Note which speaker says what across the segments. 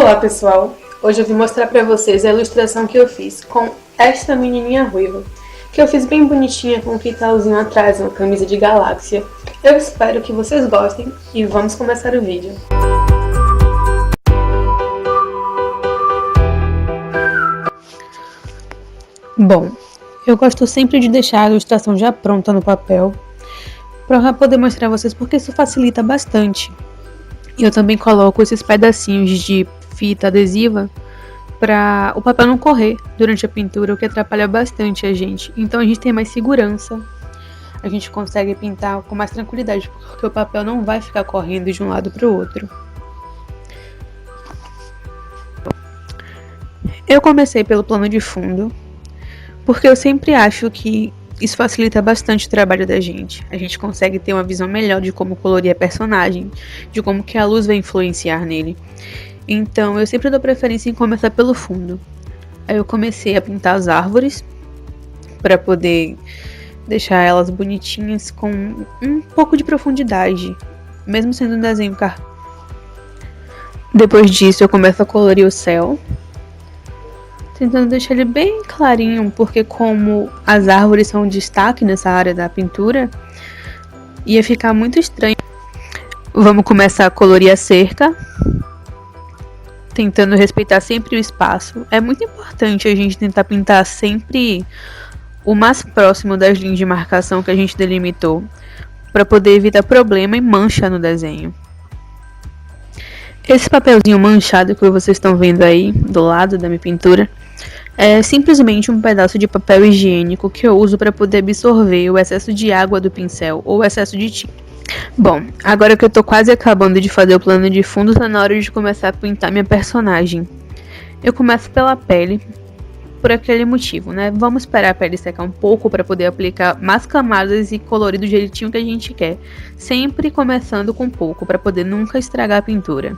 Speaker 1: Olá pessoal, hoje eu vim mostrar pra vocês a ilustração que eu fiz com esta menininha ruiva, que eu fiz bem bonitinha com um quintalzinho atrás, uma camisa de galáxia. Eu espero que vocês gostem e vamos começar o vídeo. Bom, eu gosto sempre de deixar a ilustração já pronta no papel, para poder mostrar a vocês porque isso facilita bastante. Eu também coloco esses pedacinhos de fita adesiva para o papel não correr durante a pintura, o que atrapalha bastante a gente. Então a gente tem mais segurança, a gente consegue pintar com mais tranquilidade, porque o papel não vai ficar correndo de um lado para o outro. Eu comecei pelo plano de fundo, porque eu sempre acho que isso facilita bastante o trabalho da gente. A gente consegue ter uma visão melhor de como colorir a personagem, de como que a luz vai influenciar nele. Então eu sempre dou preferência em começar pelo fundo. Aí eu comecei a pintar as árvores, para poder deixar elas bonitinhas com um pouco de profundidade, mesmo sendo um desenho cartão. Depois disso eu começo a colorir o céu, tentando deixar ele bem clarinho, porque como as árvores são um destaque nessa área da pintura, ia ficar muito estranho. Vamos começar a colorir a cerca, tentando respeitar sempre o espaço. É muito importante a gente tentar pintar sempre o mais próximo das linhas de marcação que a gente delimitou, para poder evitar problema e mancha no desenho. Esse papelzinho manchado que vocês estão vendo aí do lado da minha pintura é simplesmente um pedaço de papel higiênico que eu uso para poder absorver o excesso de água do pincel ou o excesso de tinta. Bom, agora que eu tô quase acabando de fazer o plano de fundo, tá na hora de começar a pintar minha personagem. Eu começo pela pele, por aquele motivo, né? Vamos esperar a pele secar um pouco para poder aplicar mais camadas e colorir do jeitinho que a gente quer. Sempre começando com pouco, para poder nunca estragar a pintura.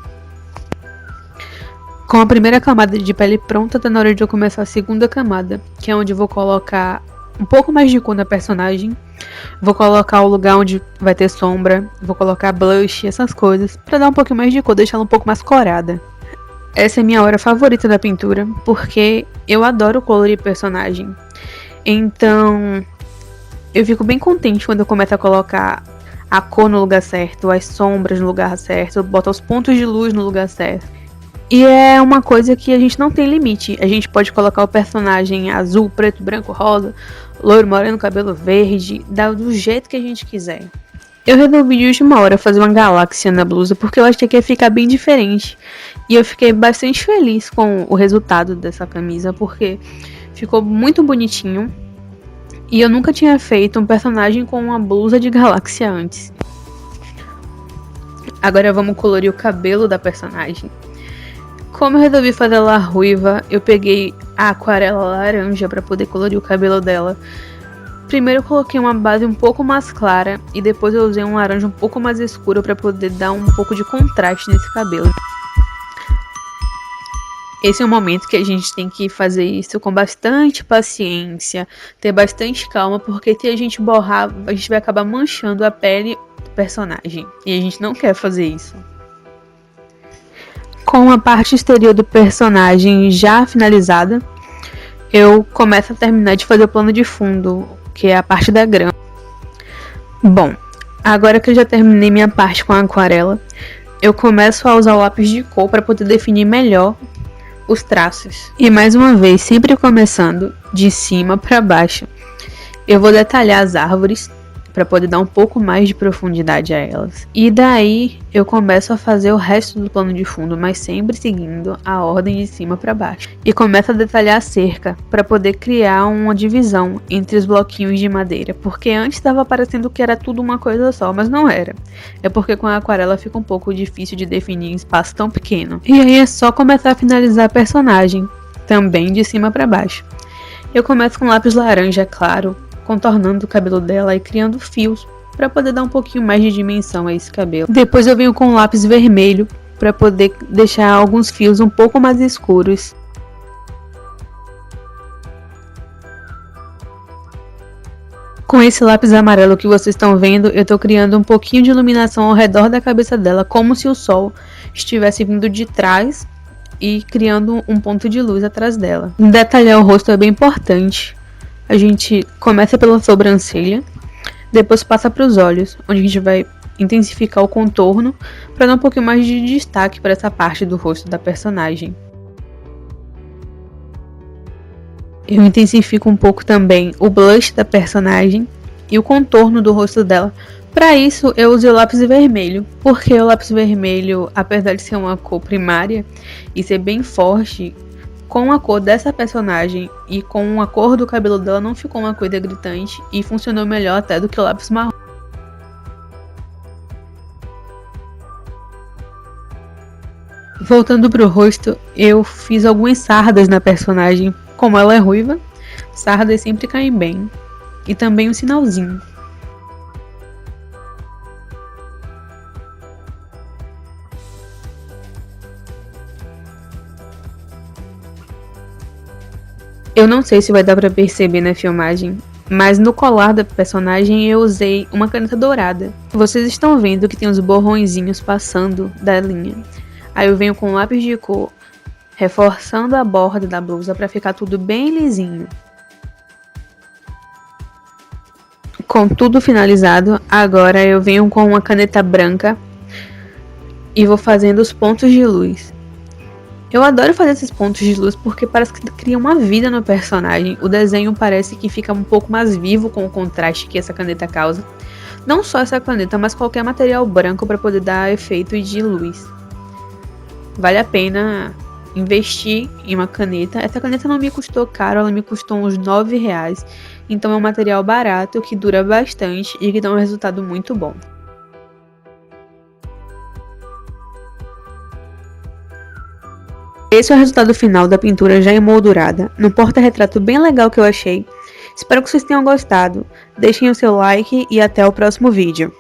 Speaker 1: Com a primeira camada de pele pronta, tá na hora de eu começar a segunda camada, que é onde eu vou colocar um pouco mais de cor na personagem. Vou colocar o lugar onde vai ter sombra, vou colocar blush, essas coisas, para dar um pouquinho mais de cor, deixar ela um pouco mais corada. Essa é a minha hora favorita da pintura, porque eu adoro colorir personagem. Então, eu fico bem contente quando eu começo a colocar a cor no lugar certo, as sombras no lugar certo, botar os pontos de luz no lugar certo. E é uma coisa que a gente não tem limite. A gente pode colocar o personagem azul, preto, branco, rosa, loiro, moreno, cabelo verde, do jeito que a gente quiser. Eu resolvi de última hora fazer uma galáxia na blusa, porque eu achei que ia ficar bem diferente. E eu fiquei bastante feliz com o resultado dessa camisa, porque ficou muito bonitinho. E eu nunca tinha feito um personagem com uma blusa de galáxia antes. Agora vamos colorir o cabelo da personagem. Como eu resolvi fazer ela ruiva, eu peguei a aquarela laranja para poder colorir o cabelo dela. Primeiro eu coloquei uma base um pouco mais clara e depois eu usei um laranja um pouco mais escuro para poder dar um pouco de contraste nesse cabelo. Esse é um momento que a gente tem que fazer isso com bastante paciência, ter bastante calma, porque se a gente borrar, a gente vai acabar manchando a pele do personagem. E a gente não quer fazer isso. Com a parte exterior do personagem já finalizada, eu começo a terminar de fazer o plano de fundo, que é a parte da grama. Bom, agora que eu já terminei minha parte com a aquarela, eu começo a usar o lápis de cor para poder definir melhor os traços. E mais uma vez, sempre começando de cima para baixo, eu vou detalhar as árvores para poder dar um pouco mais de profundidade a elas. E daí eu começo a fazer o resto do plano de fundo, mas sempre seguindo a ordem de cima para baixo. E começo a detalhar a cerca para poder criar uma divisão entre os bloquinhos de madeira, porque antes estava parecendo que era tudo uma coisa só, mas não era. É porque com a aquarela fica um pouco difícil de definir em espaço tão pequeno. E aí é só começar a finalizar a personagem, também de cima para baixo. Eu começo com lápis laranja claro, contornando o cabelo dela e criando fios para poder dar um pouquinho mais de dimensão a esse cabelo. Depois eu venho com lápis vermelho para poder deixar alguns fios um pouco mais escuros. Com esse lápis amarelo que vocês estão vendo, eu estou criando um pouquinho de iluminação ao redor da cabeça dela, como se o sol estivesse vindo de trás e criando um ponto de luz atrás dela. Detalhar o rosto é bem importante. A gente começa pela sobrancelha, depois passa para os olhos, onde a gente vai intensificar o contorno para dar um pouquinho mais de destaque para essa parte do rosto da personagem. Eu intensifico um pouco também o blush da personagem e o contorno do rosto dela. Para isso eu usei o lápis vermelho, porque o lápis vermelho, apesar de ser uma cor primária e ser bem forte, com a cor dessa personagem e com a cor do cabelo dela não ficou uma coisa gritante e funcionou melhor até do que o lápis marrom. Voltando pro rosto, eu fiz algumas sardas na personagem. Como ela é ruiva, sardas sempre caem bem. E também um sinalzinho. Eu não sei se vai dar pra perceber na filmagem, mas no colar da personagem eu usei uma caneta dourada. Vocês estão vendo que tem os borrõezinhos passando da linha. Aí eu venho com um lápis de cor, reforçando a borda da blusa para ficar tudo bem lisinho. Com tudo finalizado, agora eu venho com uma caneta branca e vou fazendo os pontos de luz. Eu adoro fazer esses pontos de luz porque parece que cria uma vida no personagem. O desenho parece que fica um pouco mais vivo com o contraste que essa caneta causa. Não só essa caneta, mas qualquer material branco para poder dar efeito de luz. Vale a pena investir em uma caneta. Essa caneta não me custou caro, ela me custou uns R$9. Então é um material barato que dura bastante e que dá um resultado muito bom. Esse é o resultado final da pintura já emoldurada, num porta-retrato bem legal que eu achei. Espero que vocês tenham gostado. Deixem o seu like e até o próximo vídeo.